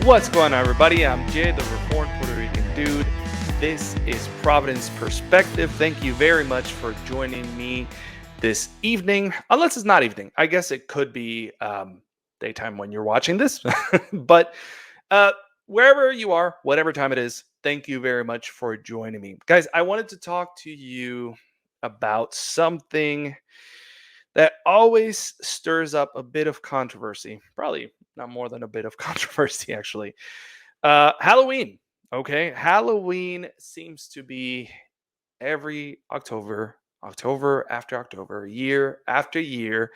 What's going on, everybody? I'm Jay, the Reformed Puerto Rican dude. This is Providence Perspective. Thank you very much for joining me this evening. Unless it's not evening, I guess it could be daytime when you're watching this. but uh, wherever you are, whatever time it is, thank you very much for joining me, guys. I wanted to talk to you about something that always stirs up a bit of controversy. Probably not more than a bit of controversy, actually. Halloween. Okay. Halloween seems to be every October, October after October, year after year,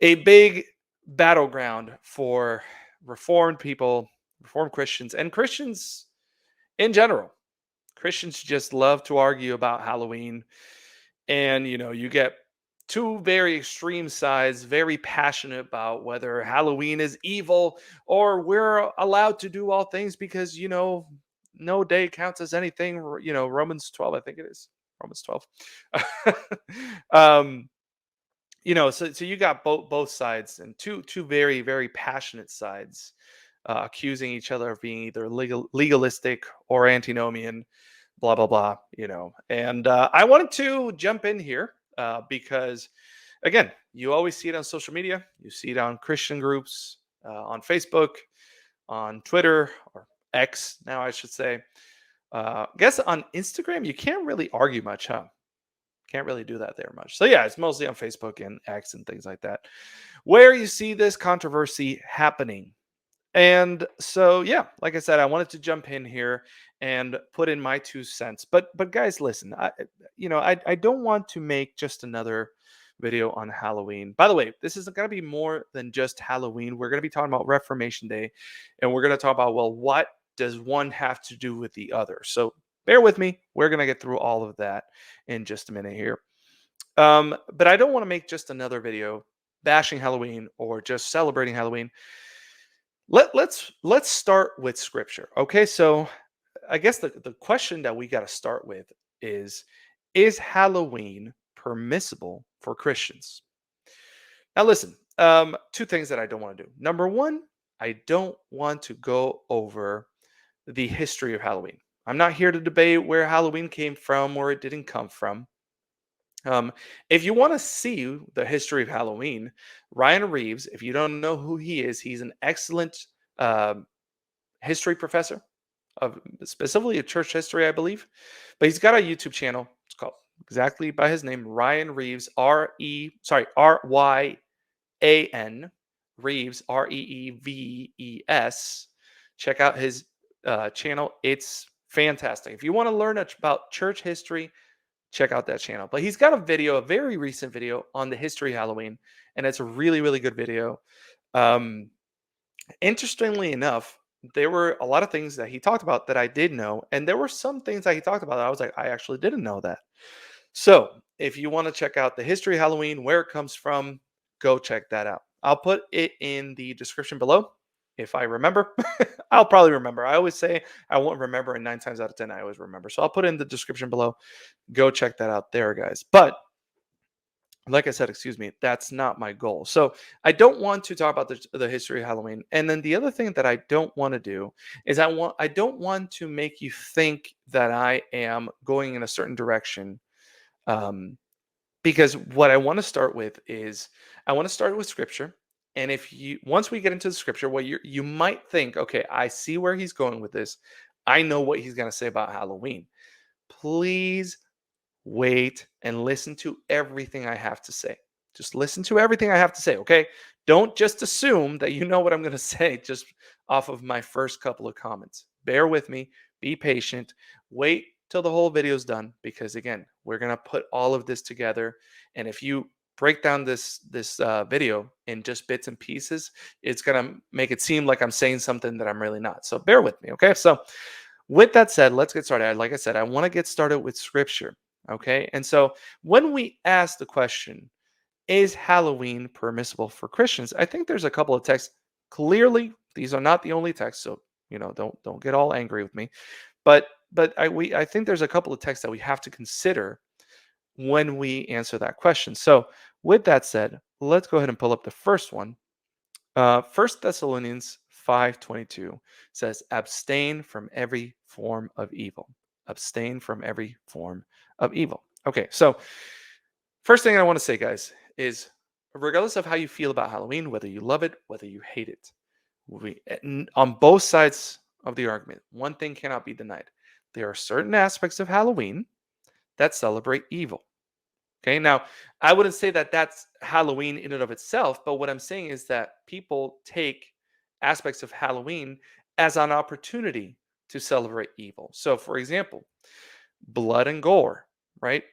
a big battleground for Reformed people, Reformed Christians, and Christians in general. Christians just love to argue about Halloween. And, you get two very extreme sides, very passionate about whether Halloween is evil or we're allowed to do all things because, no day counts as anything. Romans 12, I think it is. Romans 12. um, so you got both sides and two very, very passionate sides accusing each other of being either legalistic or antinomian, blah blah blah. And I wanted to jump in here because, again, you always see it on social media. You see it on Christian groups, on Facebook, on Twitter, or X now, I should say. I guess on Instagram you can't really argue much, huh? Can't really do that there much. So yeah, it's mostly on Facebook and X and things like that, where you see this controversy happening. And so, yeah, like I said, I wanted to jump in here and put in my 2 cents. But guys, listen, I don't want to make just another video on Halloween. By the way, this is going to be more than just Halloween. We're going to be talking about Reformation Day, and we're going to talk about, well, what does one have to do with the other? So bear with me. We're going to get through all of that in just a minute here. But I don't want to make just another video bashing Halloween or just celebrating Halloween. Let's start with scripture. Okay, so I guess the question that we got to start with is Halloween permissible for Christians? Now listen, two things that I don't want to do. Number one, I don't want to go over the history of Halloween. I'm not here to debate where Halloween came from or it didn't come from. If you want to see the history of Halloween, Ryan Reeves, if you don't know who he is, he's an excellent um history professor of specifically of church history, I believe. But he's got a YouTube channel. It's called exactly by his name, Ryan Reeves, Ryan Reeves, Reeves. Check out his channel. It's fantastic. If you want to learn about church history, check out that channel. But he's got a video, a very recent video on the history of Halloween, and it's a really, really good video. Um, Interestingly enough, there were a lot of things that he talked about that I did know, and there were some things that he talked about that I was like, I actually didn't know that. So, if you want to check out the history of Halloween, where it comes from, go check that out. I'll put it in the description below if I remember. I'll probably remember. I always say I won't remember, and 9 times out of 10, I always remember. So, I'll put it in the description below. Go check that out there, guys. But like I said, excuse me, that's not my goal. So I don't want to talk about the history of Halloween. And then the other thing that I don't want to do is I don't want to make you think that I am going in a certain direction. Um, because what I want to start with is I want to start with scripture. And if you once we get into the scripture, what you might think, okay, I see where he's going with this. I know what he's going to say about Halloween. Please wait and listen to everything I have to say. Just listen to everything I have to say, okay? Don't just assume that you know what I'm going to say just off of my first couple of comments. Bear with me, be patient, wait till the whole video is done because again, we're going to put all of this together, and if you break down this video in just bits and pieces, it's going to make it seem like I'm saying something that I'm really not. So bear with me, okay? So with that said, let's get started. Like I said, I want to get started with scripture. Okay. And so when we ask the question, is Halloween permissible for Christians? I think there's a couple of texts. Clearly, these are not the only texts. So, don't get all angry with me. But I think there's a couple of texts that we have to consider when we answer that question. So with that said, let's go ahead and pull up the first one. 1 Thessalonians 5:22 says, "Abstain from every form of evil." Abstain from every form of evil. Okay, so first thing I want to say, guys, is regardless of how you feel about Halloween, whether you love it, whether you hate it, on both sides of the argument, one thing cannot be denied. There are certain aspects of Halloween that celebrate evil. Okay, now I wouldn't say that that's Halloween in and of itself, but what I'm saying is that people take aspects of Halloween as an opportunity to celebrate evil. So, for example, blood and gore, right?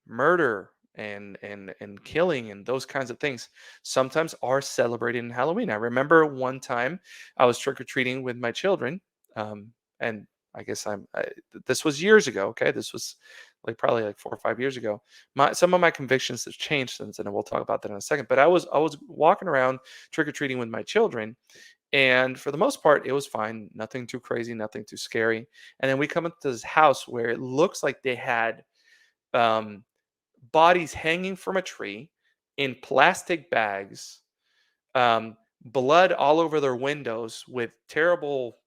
Murder and killing and those kinds of things sometimes are celebrated in Halloween. I remember one time I was trick or treating with my children, and I guess this was years ago. Okay, this was like probably like 4 or 5 years ago. Some of my convictions have changed since, and we'll talk about that in a second. But I was walking around trick or treating with my children, and for the most part, it was fine. Nothing too crazy, nothing too scary. And then we come into this house where it looks like they had um, bodies hanging from a tree in plastic bags, blood all over their windows with terrible,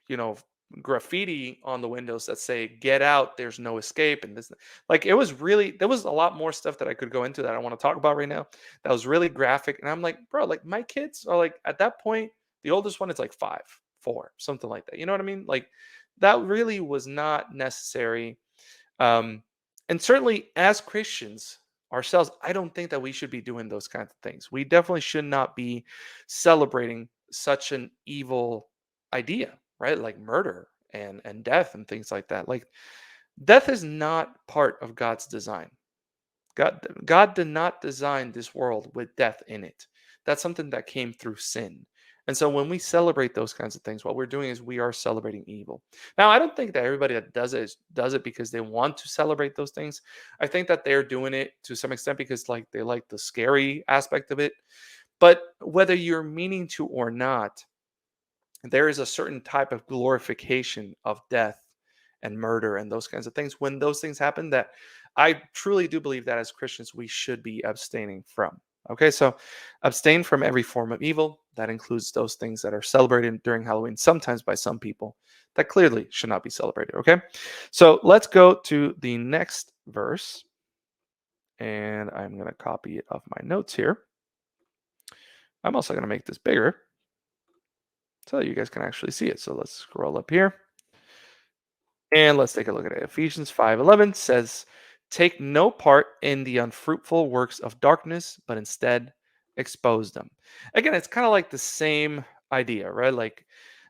you know, graffiti on the windows that say "Get out, there's no escape." And this, like, it was really there was a lot more stuff that I could go into that I want to talk about right now. That was really graphic, and I'm like, bro, like my kids are like at that point, the oldest one is like 5, 4, something like that. You know what I mean? Like that really was not necessary. Um, and certainly as Christians ourselves, I don't think that we should be doing those kinds of things. We definitely should not be celebrating such an evil idea, right? Like murder and death and things like that. Like death is not part of God's design. God did not design this world with death in it. That's something that came through sin. And so when we celebrate those kinds of things, what we're doing is we are celebrating evil. Now, I don't think that everybody that does it because they want to celebrate those things. I think that they're doing it to some extent because like they like the scary aspect of it. But whether you're meaning to or not, there is a certain type of glorification of death and murder and those kinds of things when those things happen that I truly do believe that as Christians we should be abstaining from. Okay, so abstain from every form of evil. That includes those things that are celebrated during Halloween, sometimes by some people, that clearly should not be celebrated. Okay, so let's go to the next verse, and I'm going to copy it off my notes here. I'm also going to make this bigger so you guys can actually see it. So let's scroll up here. And let's take a look at it. Ephesians 5:11 says, "Take no part in the unfruitful works of darkness, but instead expose them." Again, it's kind of like the same idea, right? Like,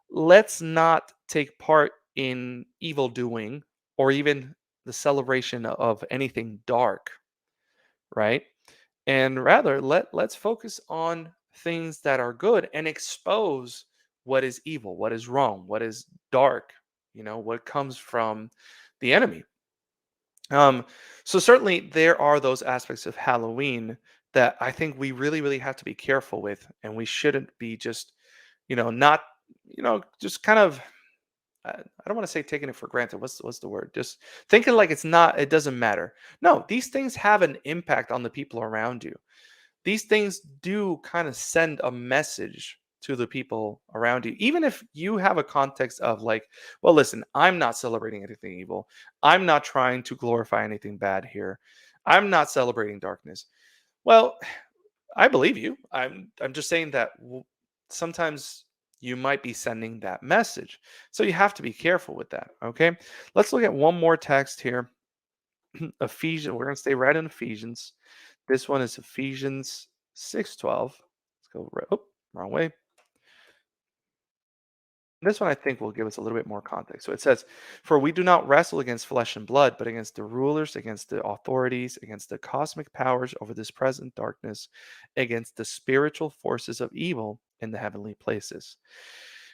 let's not take part in evil doing or even the celebration of anything dark, right? And rather let's focus on things that are good and expose what is evil, what is wrong, what is dark, what comes from the enemy. um so certainly there are those aspects of Halloween that I think we really really have to be careful with, and we shouldn't be just not just kind of I don't want to say taking it for granted. What's the word? Just thinking like it doesn't matter. No, these things have an impact on the people around you. These things do kind of send a message to the people around you, even if you have a context of like, well, listen, I'm not celebrating anything evil. I'm not trying to glorify anything bad here. I'm not celebrating darkness. Well, I believe you. I'm just saying that sometimes you might be sending that message. So you have to be careful with that. Okay. Let's look at one more text here. Ephesians. We're going to stay right in Ephesians. This one is Ephesians 6:12. Let's go wrong way. This one I think will give us a little bit more context. So it says, "For we do not wrestle against flesh and blood, but against the rulers, against the authorities, against the cosmic powers over this present darkness, against the spiritual forces of evil in the heavenly places."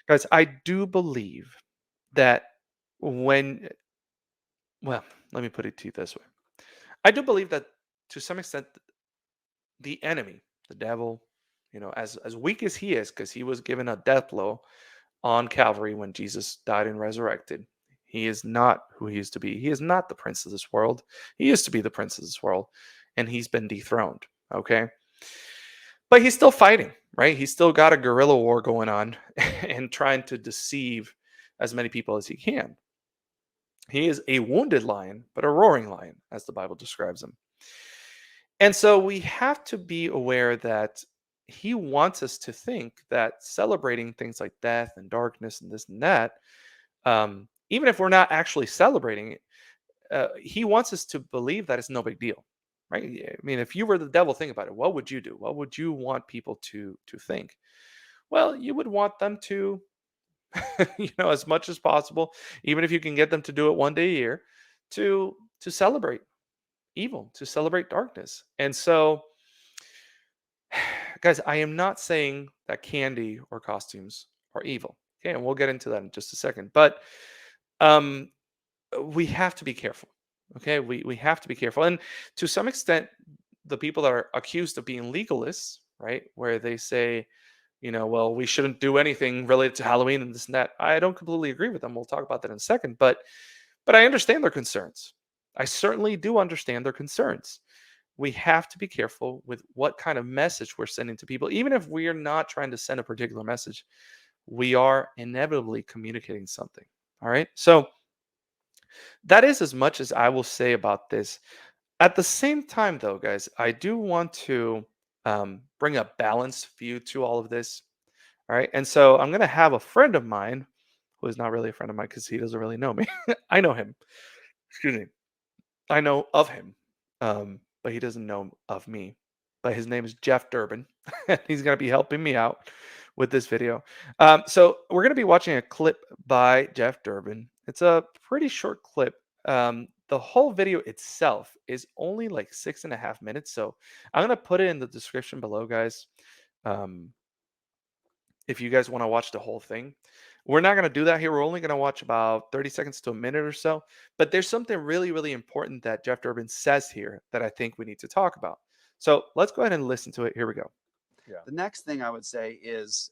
Guys, I do believe that when, well, let me put it to you this way. I do believe that to some extent the enemy, the devil, as weak as he is, because he was given a death blow on Calvary when Jesus died and resurrected. He is not who he used to be. He is not the prince of this world. He used to be the prince of this world, and he's been dethroned. Okay. But he's still fighting, right? He's still got a guerrilla war going on and trying to deceive as many people as he can. He is a wounded lion, but a roaring lion, as the Bible describes him. And so we have to be aware that he wants us to think that celebrating things like death and darkness and this and that, even if we're not actually celebrating it, he wants us to believe that it's no big deal, right? I mean, if you were the devil, think about it. What would you do? What would you want people to think? Well, you would want them to, as much as possible, even if you can get them to do it one day a year, to celebrate evil, to celebrate darkness. And so, guys, I am not saying that candy or costumes are evil. Okay, and we'll get into that in just a second. But um, we have to be careful. Okay, we have to be careful. And to some extent, the people that are accused of being legalists, right, where they say, well, we shouldn't do anything related to Halloween and this and that. I don't completely agree with them. We'll talk about that in a second. But I understand their concerns. I certainly do understand their concerns. We have to be careful with what kind of message we're sending to people. Even if we are not trying to send a particular message, we are inevitably communicating something. All right. So that is as much as I will say about this. At the same time, though, guys, I do want to bring a balanced view to all of this. All right. And so I'm going to have a friend of mine who is not really a friend of mine because he doesn't really know me. I know him. Excuse me. I know of him, but he doesn't know of me. But his name is Jeff Durbin. He's going to be helping me out with this video. So we're going to be watching a clip by Jeff Durbin. It's a pretty short clip. The whole video itself is only like 6.5 minutes. So I'm going to put it in the description below, guys. Um, if you guys want to watch the whole thing. We're not going to do that here. We're only going to watch about 30 seconds to a minute or so. But there's something really, really important that Jeff Durbin says here that I think we need to talk about. So let's go ahead and listen to it. Here we go. Yeah. The next thing I would say is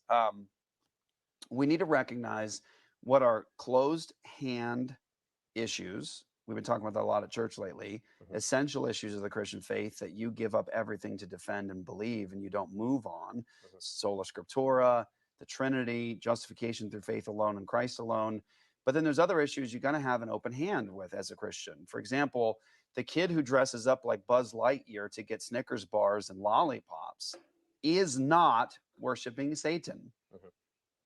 we need to recognize what are closed hand issues. We've been talking about that a lot at church lately. Essential issues of the Christian faith that you give up everything to defend and believe and you don't move on. Sola Scriptura, the Trinity, justification through faith alone and Christ alone. But then there's other issues you're going to have an open hand with as a Christian. For example, the kid who dresses up like Buzz Lightyear to get Snickers bars and lollipops is not worshiping Satan.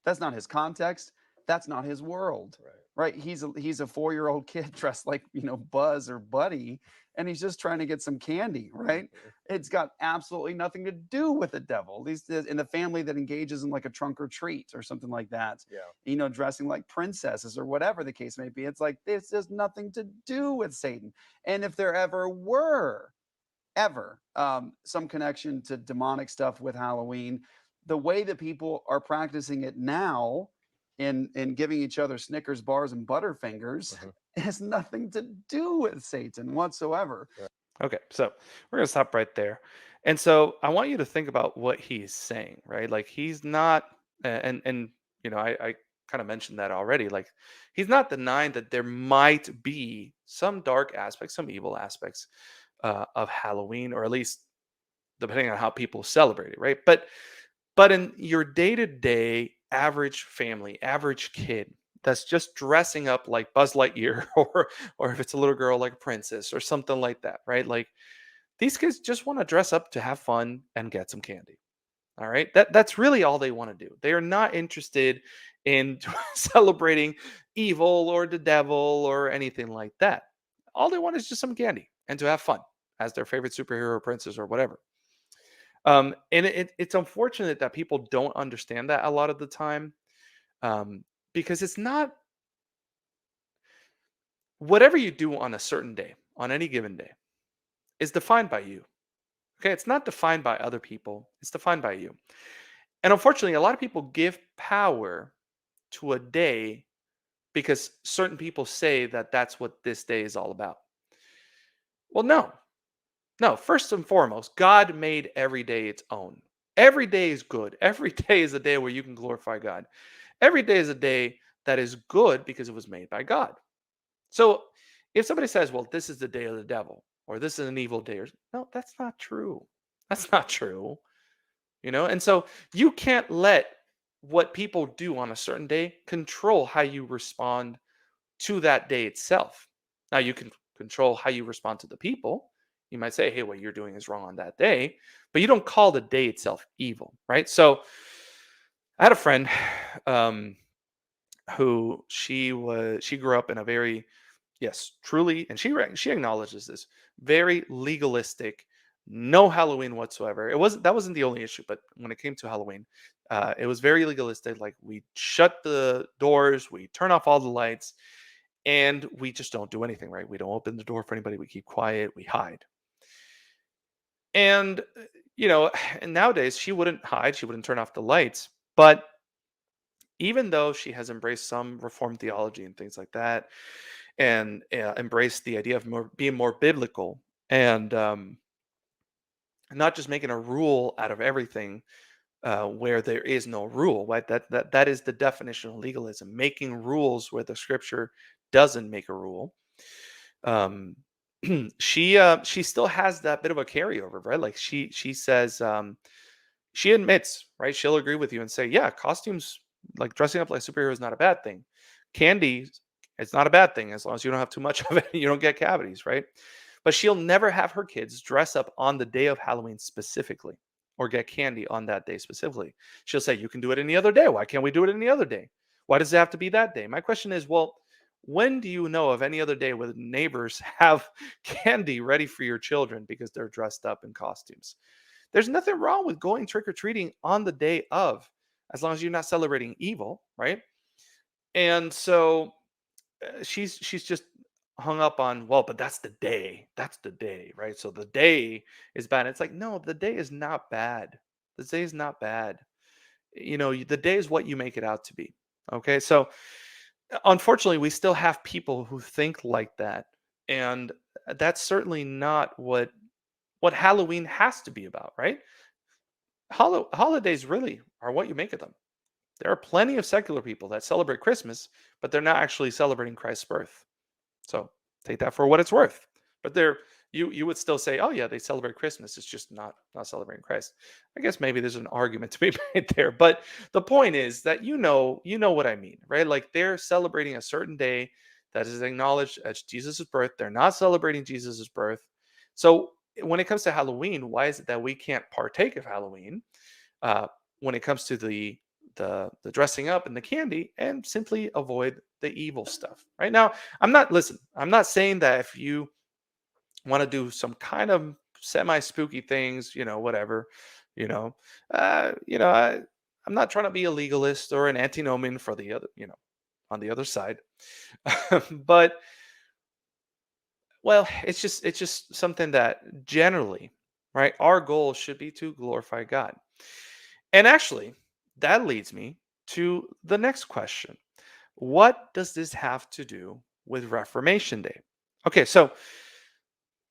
That's not his context. That's not his world. Right? He's a 4-year-old kid dressed like, Buzz or Buddy, and he's just trying to get some candy, right? It's got absolutely nothing to do with the devil. At least in the family that engages in like a trunk or treat or something like that. Yeah. Dressing like princesses or whatever the case may be. It's like this has nothing to do with Satan. And if there ever were some connection to demonic stuff with Halloween, the way that people are practicing it now in giving each other Snickers bars and Butterfingers has nothing to do with Satan whatsoever. Okay, so we're going to stop right there. And so I want you to think about what he's saying, right? Like he's not, and I kind of mentioned that already. Like he's not denying that there might be some dark aspects, some evil aspects of Halloween, or at least depending on how people celebrate it, right? But in your day-to-day average family, average kid that's just dressing up like Buzz Lightyear or if it's a little girl like a princess or something like that, right? Like these kids just want to dress up to have fun and get some candy. All right? That's really all they want to do. They are not interested in celebrating evil or the devil or anything like that. All they want is just some candy and to have fun as their favorite superhero or princess or whatever. And it's unfortunate that people don't understand that a lot of the time, because it's not whatever you do on a certain day, on any given day, is defined by you. Okay, it's not defined by other people. It's defined by you. And unfortunately, a lot of people give power to a day because certain people say that that's what this day is all about. Well, no, no. First and foremost, God made every day its own. Every day is good. Every day is a day where you can glorify God. Every day is a day that is good because it was made by God. So if somebody says, well, this is the day of the devil, or this is an evil day, no, that's not true. That's not true. And so you can't let what people do on a certain day control how you respond to that day itself. Now you can control how you respond to the people. You might say, "Hey, what you're doing is wrong on that day," but you don't call the day itself evil, right? So I had a friend um, who she grew up in a very, yes, truly, and she acknowledges this, very legalistic, no Halloween whatsoever. That wasn't the only issue, but when it came to Halloween, it was very legalistic. Like, we shut the doors, we turn off all the lights, and we just don't do anything, right? We don't open the door for anybody. We keep quiet. We hide. And and nowadays she wouldn't hide. She wouldn't turn off the lights. But even though she has embraced some reformed theology and things like that, and embraced the idea of being more biblical, and not just making a rule out of everything, where there is no rule, right? That is the definition of legalism: making rules where the scripture doesn't make a rule. um she still has that bit of a carryover, right? Like, she says, she admits, right, she'll agree with you and say, yeah, costumes, like dressing up like a superhero, is not a bad thing. Candy, it's not a bad thing as long as you don't have too much of it and you don't get cavities, right? But she'll never have her kids dress up on the day of Halloween specifically, or get candy on that day specifically. She'll say, you can do it any other day. Why can't we do it any other day? Why does it have to be that day? My question is, well, when do you know of any other day where the neighbors have candy ready for your children because they're dressed up in costumes? There's nothing wrong with going trick or treating on the day of, as long as you're not celebrating evil, right? And so she's just hung up on, well, but that's the day. That's the day, right? So the day is bad. It's like, no, the day is not bad. The day is not bad. The day is what you make it out to be. Okay, so unfortunately, we still have people who think like that, and that's certainly not what Halloween has to be about, right? Holidays really are what you make of them. There are plenty of secular people that celebrate Christmas, but they're not actually celebrating Christ's birth. So take that for what it's worth. But you would still say, oh yeah, they celebrate Christmas. It's just not celebrating Christ. I guess maybe there's an argument to be made there. But the point is that you know what I mean, right? Like, they're celebrating a certain day that is acknowledged as Jesus' birth. They're not celebrating Jesus' birth. So when it comes to Halloween, why is it that we can't partake of Halloween, uh, when it comes to the dressing up and the candy, and simply avoid the evil stuff? Right now, I'm not saying that if you want to do some kind of semi spooky things, whatever, you know, I'm not trying to be a legalist or an antinomian for the other, on the other side. But, well, it's just something that generally, right, our goal should be to glorify God. And actually, that leads me to the next question. What does this have to do with Reformation Day? Okay, so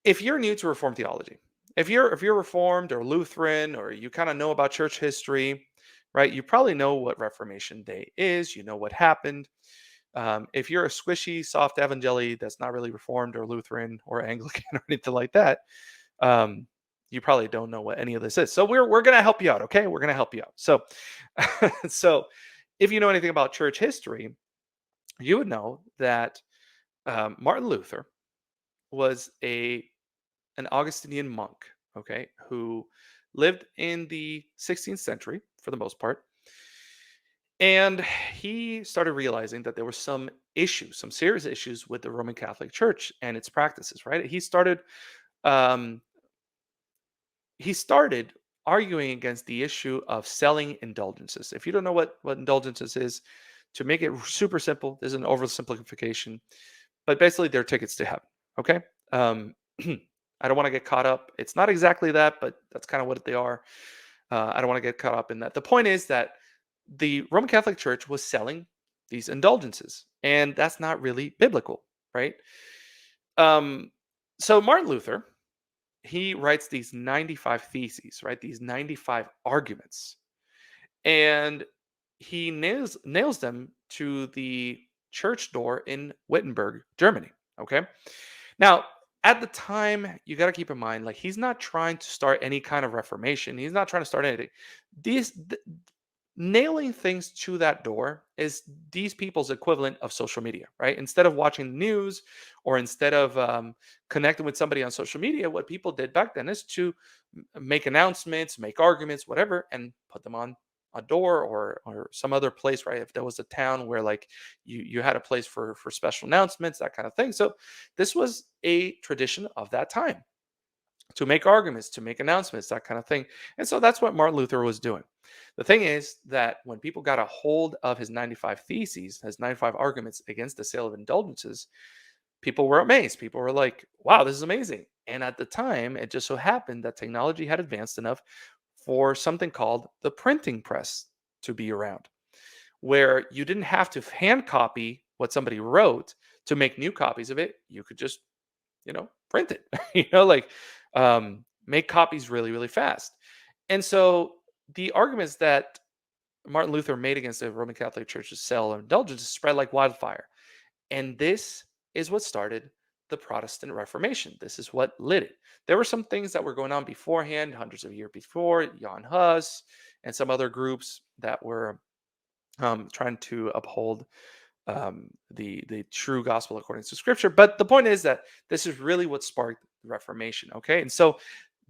if you're new to Reformed theology, if you're Reformed or Lutheran, or you kind of know about church history, right? You probably know what Reformation Day is. You know what happened. If you're a squishy, soft evangeli that's not really Reformed or Lutheran or Anglican or anything like that, um, you probably don't know what any of this is. So we're gonna help you out, okay? We're gonna help you out. So, so if you know anything about church history, you would know that Martin Luther was a an Augustinian monk, okay, who lived in the 16th century for the most part. And he started realizing that there were some issues, some serious issues with the Roman Catholic Church and its practices, right? Um, he started arguing against the issue of selling indulgences. If you don't know what indulgences is, to make it super simple, there's an oversimplification, but basically they're tickets to heaven. Okay. Um, I don't want to get caught up. It's not exactly that, but that's kind of what they are. I don't want to get caught up in that. The point is that the Roman Catholic Church was selling these indulgences, and that's not really biblical, right? Um, so Martin Luther, he writes these 95 theses, right? These 95 arguments, and he nails them to the church door in Wittenberg, Germany. Okay. Now, at the time, you got to keep in mind, like, he's not trying to start any kind of reformation. He's not trying to start anything. These nailing things to that door is these people's equivalent of social media, right? Instead of watching the news or instead of connecting with somebody on social media, what people did back then is to make announcements, make arguments, whatever, and put them on a door or some other place, right? If there was a town where like you had a place for special announcements, that kind of thing. So this was a tradition of that time to make arguments, to make announcements, that kind of thing. And so that's what Martin Luther was doing. The thing is that when people got a hold of his 95 theses, his 95 arguments against the sale of indulgences, people were amazed. People were like, wow, this is amazing. And at the time, it just so happened that technology had advanced enough for something called the printing press to be around, where you didn't have to hand copy what somebody wrote to make new copies of it. You could just, print it, like make copies really, really fast. And so the arguments that Martin Luther made against the Roman Catholic Church's sale of indulgences spread like wildfire. And this is what started the Protestant Reformation. This is what lit it. There were some things that were going on beforehand, hundreds of years before, Jan Hus and some other groups that were trying to uphold the true gospel according to Scripture. But the point is that this is really what sparked the Reformation. Okay, and so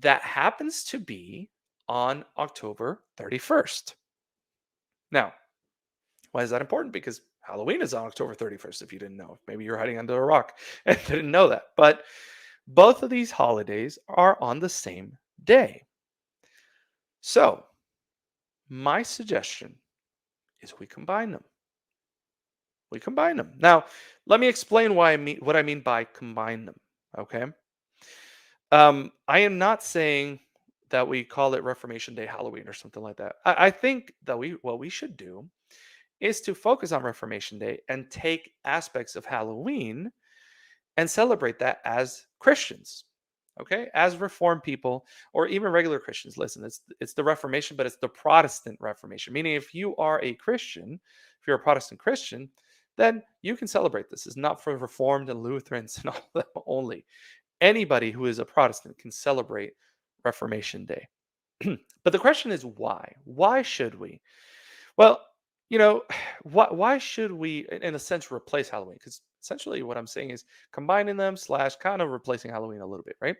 that happens to be on October 31st. Now, why is that important? Because Halloween is on October 31st. If you didn't know, maybe you're hiding under a rock and didn't know that. But both of these holidays are on the same day. So my suggestion is we combine them. We combine them. Now, let me explain what I mean by combine them. Okay. I am not saying that we call it Reformation Day Halloween or something like that. I think that what we should do is to focus on Reformation Day and take aspects of Halloween and celebrate that as Christians. Okay, as Reformed people or even regular Christians. Listen, it's the Reformation, but it's the Protestant Reformation. Meaning, if you are a Christian, if you're a Protestant Christian, then you can celebrate this. It's not for Reformed and Lutherans and all that only. Anybody who is a Protestant can celebrate Reformation Day. But the question is why? Why should we? Well, you know, why should we, in a sense, replace Halloween? Because essentially, what I'm saying is combining them slash kind of replacing Halloween a little bit, right?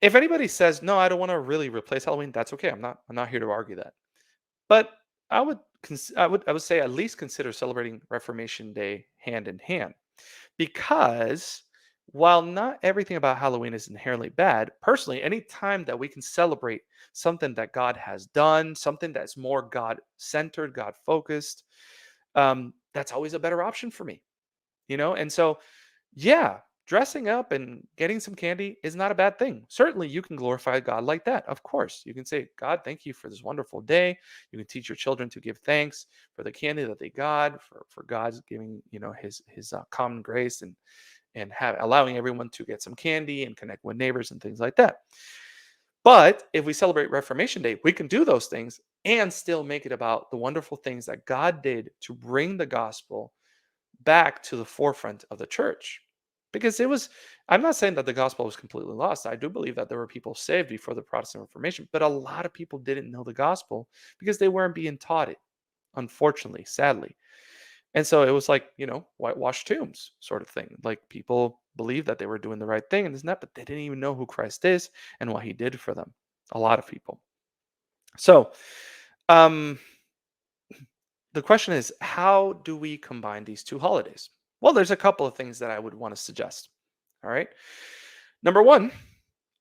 If anybody says no, I don't want to really replace Halloween, that's okay. I'm not here to argue that. But I would say at least consider celebrating Reformation Day hand in hand. Because while not everything about Halloween is inherently bad, personally, any time that we can celebrate something that God has done, something that's more God centered, God focused, that's always a better option for me, And so, yeah, dressing up and getting some candy is not a bad thing. Certainly, you can glorify God like that. Of course, you can say, God, thank you for this wonderful day. You can teach your children to give thanks for the candy that they got, for God's giving, His common grace and allowing everyone to get some candy and connect with neighbors and things like that. But if we celebrate Reformation Day, we can do those things and still make it about the wonderful things that God did to bring the gospel back to the forefront of the church. Because I'm not saying that the gospel was completely lost. I do believe that there were people saved before the Protestant Reformation, but a lot of people didn't know the gospel because they weren't being taught it, unfortunately, sadly. And so it was like, whitewashed tombs sort of thing. Like people believed that they were doing the right thing and this and that, but they didn't even know who Christ is and what he did for them. A lot of people. So um, the question is, how do we combine these two holidays? Well, there's a couple of things that I would want to suggest. All right. Number one,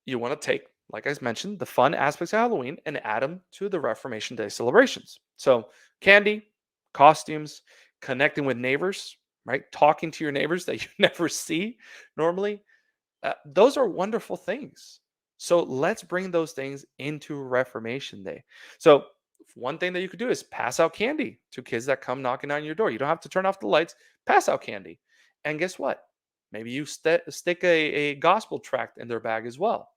you want to take, like I mentioned, the fun aspects of Halloween and add them to the Reformation Day celebrations. So, candy, costumes, connecting with neighbors, right? Talking to your neighbors that you never see normally. Those are wonderful things. So, let's bring those things into Reformation Day. So, one thing that you could do is pass out candy to kids that come knocking on your door. You don't have to turn off the lights, pass out candy. And guess what? Maybe you stick a gospel tract in their bag as well.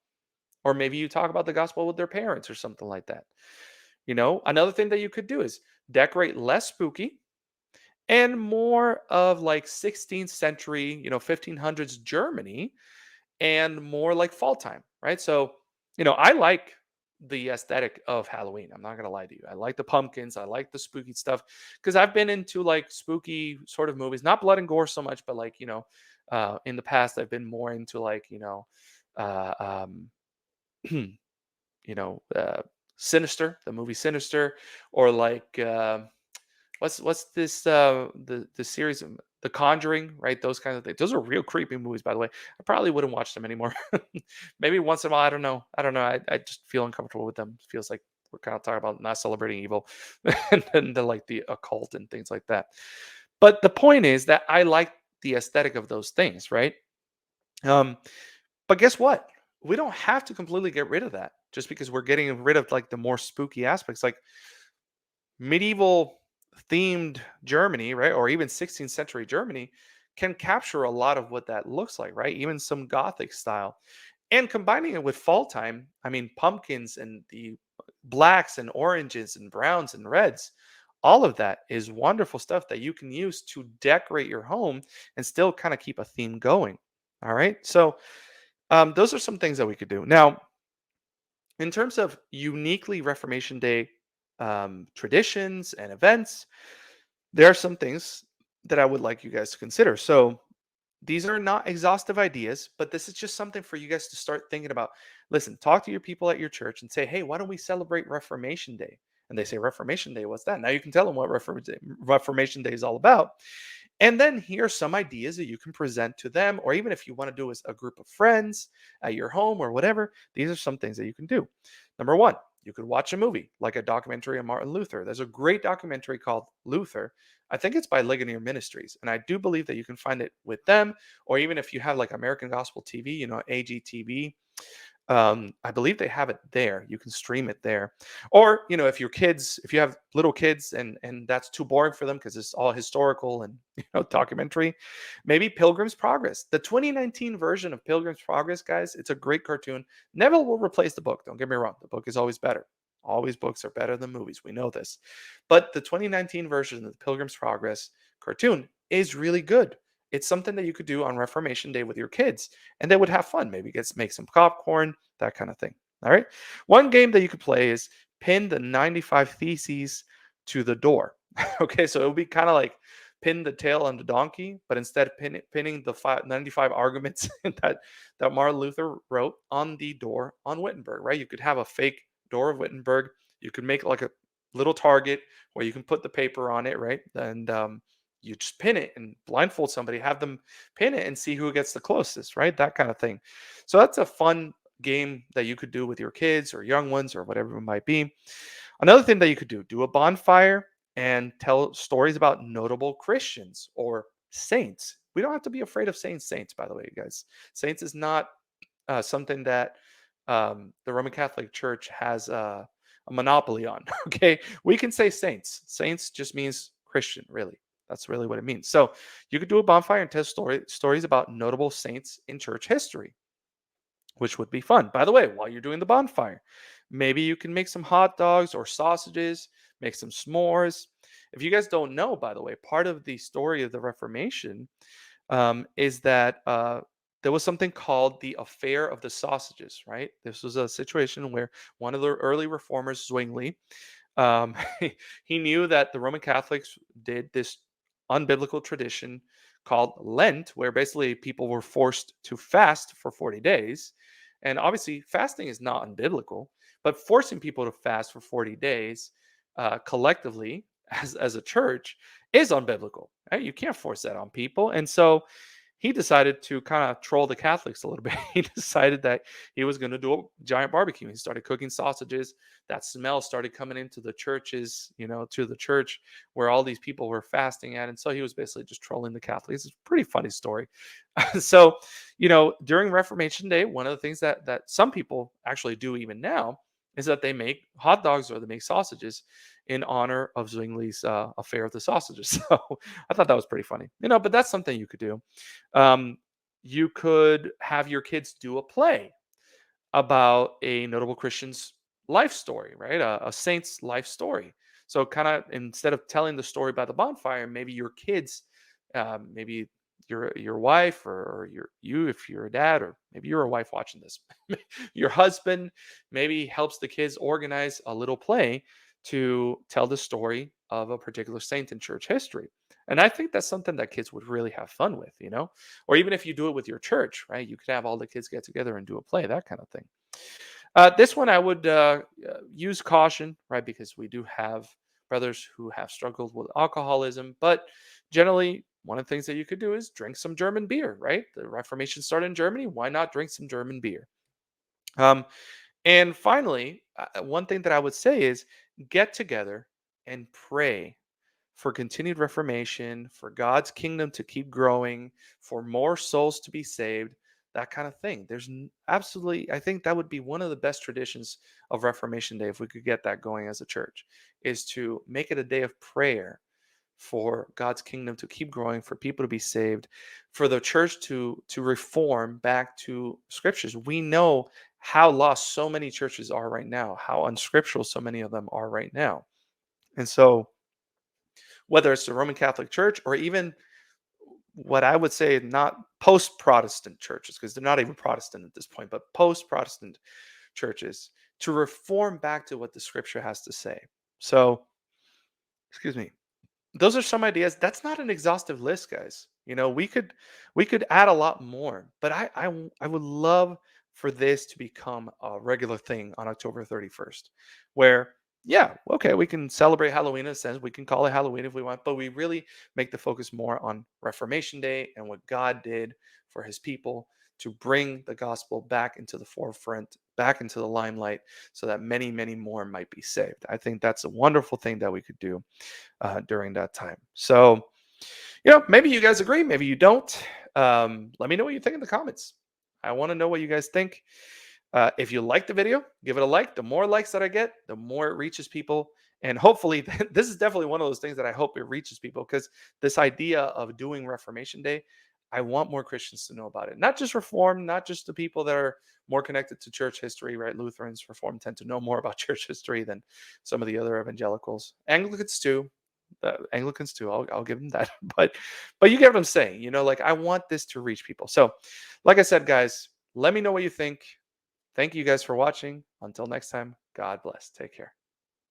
Or maybe you talk about the gospel with their parents or something like that. Another thing that you could do is decorate less spooky and more of like 16th century, 1500s Germany, and more like fall time, right? So, I like the aesthetic of Halloween. I'm not gonna lie to you. I like the pumpkins. I like the spooky stuff because I've been into like spooky sort of movies, not blood and gore so much, but like in the past I've been more into like uh, um, Sinister, the movie Sinister, or like what's this the series of The Conjuring, right? Those kinds of things. Those are real creepy movies, by the way. I probably wouldn't watch them anymore. Maybe once in a while. I don't know. I don't know. I just feel uncomfortable with them. It feels like we're kind of talking about not celebrating evil and then like the occult and things like that. But the point is that I like the aesthetic of those things, right? Um, but guess what? We don't have to completely get rid of that just because we're getting rid of like the more spooky aspects. Like medieval themed Germany, right? Or even 16th century Germany can capture a lot of what that looks like, right? Even some Gothic style. And combining it with fall time, I mean, pumpkins and the blacks and oranges and browns and reds, all of that is wonderful stuff that you can use to decorate your home and still kind of keep a theme going. All right. So, those are some things that we could do. Now, in terms of uniquely Reformation Day traditions and events, there are some things that I would like you guys to consider. So, these are not exhaustive ideas, but this is just something for you guys to start thinking about. Listen, talk to your people at your church and say, hey, why don't we celebrate Reformation Day? And they say, Reformation Day, what's that? Now you can tell them what Reformation Day is all about. And then here's some ideas that you can present to them, or even if you want to do as a group of friends at your home or whatever, these are some things that you can do. Number one, you could watch a movie like a documentary on Martin Luther. There's a great documentary called Luther. I think it's by Ligonier Ministries, and I do believe that you can find it with them, or even if you have like American Gospel TV, AGTV. I believe they have it there. You can stream it there. Or, if your kids, if you have little kids and that's too boring for them because it's all historical and documentary, maybe Pilgrim's Progress. The 2019 version of Pilgrim's Progress, guys, it's a great cartoon. Never will replace the book. Don't get me wrong. The book is always better. Always books are better than movies. We know this. But the 2019 version of the Pilgrim's Progress cartoon is really good. It's something that you could do on Reformation Day with your kids and they would have fun. Maybe make some popcorn, that kind of thing. All right. One game that you could play is pin the 95 theses to the door. Okay. So it would be kind of like pin the tail on the donkey, but instead pinning the 95 arguments that Martin Luther wrote on the door on Wittenberg, right? You could have a fake door of Wittenberg. You could make like a little target where you can put the paper on it, right? And you just pin it and blindfold somebody, have them pin it and see who gets the closest, right? That kind of thing. So that's a fun game that you could do with your kids or young ones or whatever it might be. Another thing that you could do a bonfire and tell stories about notable Christians or saints. We don't have to be afraid of saying saints, by the way, guys. Saints is not something that the Roman Catholic Church has a monopoly on. Okay, we can say saints. Saints just means Christian, really. That's really what it means. So you could do a bonfire and tell stories about notable saints in church history, which would be fun. By the way, while you're doing the bonfire, maybe you can make some hot dogs or sausages, make some s'mores. If you guys don't know, by the way, part of the story of the Reformation is that there was something called the affair of the sausages, right? This was a situation where one of the early reformers, Zwingli, um, he knew that the Roman Catholics did this unbiblical tradition called Lent, where basically people were forced to fast for 40 days. And obviously, fasting is not unbiblical, but forcing people to fast for 40 days collectively as a church is unbiblical. Right? You can't force that on people. And so he decided to kind of troll the Catholics a little bit. He decided that he was going to do a giant barbecue. He started cooking sausages. That smell started coming into the churches, to the church where all these people were fasting at. And so he was basically just trolling the Catholics. It's a pretty funny story. So, during Reformation Day, one of the things that some people actually do even now is that they make hot dogs or they make sausages in honor of Zwingli's affair of the sausages. So I thought that was pretty funny, but that's something you could do. Um, you could have your kids do a play about a notable Christian's life story, right? A saint's life story. So kind of instead of telling the story by the bonfire, maybe your kids, maybe your wife or you if you're a dad, or maybe you're a wife watching this, your husband maybe helps the kids organize a little play to tell the story of a particular saint in church history. And I think that's something that kids would really have fun with, or even if you do it with your church, right? You could have all the kids get together and do a play, that kind of thing. This one I would use caution, right? Because we do have brothers who have struggled with alcoholism, but generally, one of the things that you could do is drink some German beer, right? The Reformation started in Germany. Why not drink some German beer? Um, and finally, one thing that I would say is get together and pray for continued reformation, for God's kingdom to keep growing, for more souls to be saved, that kind of thing. Absolutely, I think that would be one of the best traditions of Reformation Day if we could get that going as a church, is to make it a day of prayer for God's kingdom to keep growing, for people to be saved, for the church to reform back to scriptures. We know how lost so many churches are right now, how unscriptural so many of them are right now. And so whether it's the Roman Catholic Church or even what I would say not post-Protestant churches, because they're not even Protestant at this point, but post-Protestant churches, to reform back to what the scripture has to say. So, excuse me. Those are some ideas. That's not an exhaustive list, guys. We could add a lot more, but I would love for this to become a regular thing on October 31st, where yeah, okay, we can celebrate Halloween in a sense. We can call it Halloween if we want, but we really make the focus more on Reformation Day and what God did for his people to bring the gospel back into the forefront, back into the limelight, so that many, many more might be saved. I think that's a wonderful thing that we could do during that time. So, maybe you guys agree, maybe you don't. Let me know what you think in the comments. I want to know what you guys think. If you like the video, give it a like. The more likes that I get, the more it reaches people. And hopefully, this is definitely one of those things that I hope it reaches people, because this idea of doing Reformation Day, I want more Christians to know about it. Not just Reform, not just the people that are more connected to church history, right? Lutherans, Reform tend to know more about church history than some of the other evangelicals. Anglicans too. Anglicans too. I'll give them that. But you get what I'm saying. Like I want this to reach people. So, like I said, guys, let me know what you think. Thank you guys for watching. Until next time, God bless. Take care.